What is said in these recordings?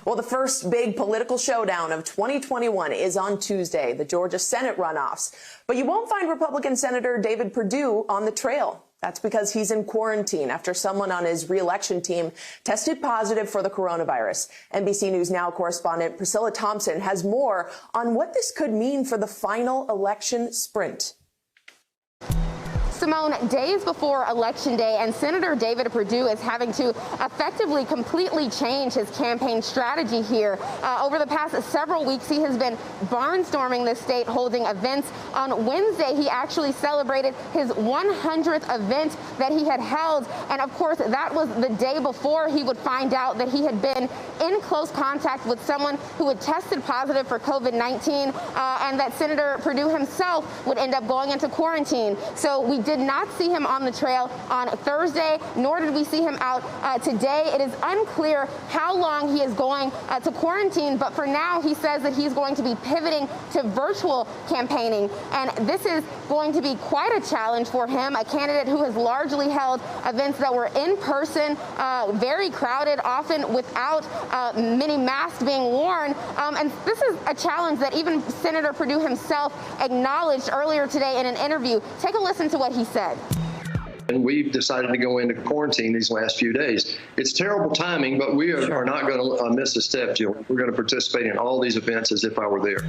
Well, the first big political showdown of 2021 is on Tuesday, the Georgia Senate runoffs. But you won't find Republican Senator David Perdue on the trail. That's because he's in quarantine after someone on his re-election team tested positive for the coronavirus. NBC News Now correspondent Priscilla Thompson has more on what this could mean for the final election sprint. Simone, days before Election Day, and Senator David Perdue is having to effectively completely change his campaign strategy here. Over the past several weeks, he has been barnstorming the state, holding events. On Wednesday, he actually celebrated his 100th event that he had held. And of course, that was the day before he would find out that he had been in close contact with someone who had tested positive for COVID-19, and that Senator Perdue himself would end up going into quarantine. So we did not see him on the trail on Thursday, nor did we see him out today. It is unclear how long he is going to quarantine, but for now he says that he's going to be pivoting to virtual campaigning. And this is going to be quite a challenge for him, a candidate who has largely held events that were in person, very crowded, often without many masks being worn. And this is a challenge that even Senator Perdue himself acknowledged earlier today in an interview. Take a listen to what he said. And we've decided to go into quarantine these last few days. It's terrible timing, but we are not going to miss a step, Jill. We're going to participate in all these events as if I were there.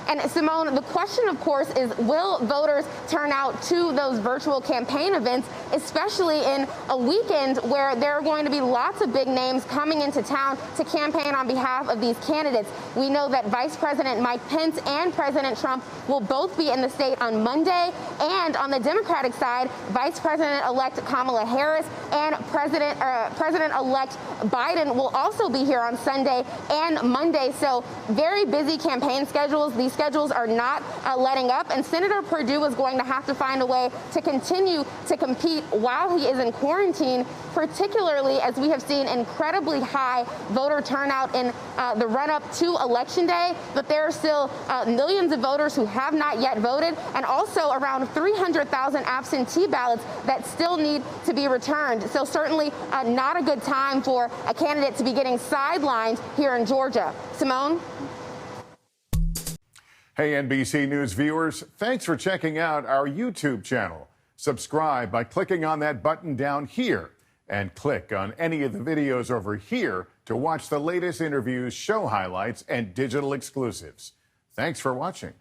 And Simone, the question, of course, is will voters turn out to those virtual campaign events, especially in a weekend where there are going to be lots of big names coming into town to campaign on behalf of these candidates? We know that Vice President Mike Pence and President Trump will both be in the state on Monday. And on the Democratic side, Vice President-elect Kamala Harris and President-elect Biden will also be here on Sunday and Monday. So very busy campaign schedules. These schedules are not letting up, and Senator Perdue is going to have to find a way to continue to compete while he is in quarantine, particularly as we have seen incredibly high voter turnout in the run-up to Election Day. But there are still millions of voters who have not yet voted, and also around 300,000 absentee ballots that still need to be returned. So certainly not a good time for a candidate to be getting sidelined here in Georgia. Simone? Hey, NBC News viewers, thanks for checking out our YouTube channel. Subscribe by clicking on that button down here and click on any of the videos over here to watch the latest interviews, show highlights, and digital exclusives. Thanks for watching.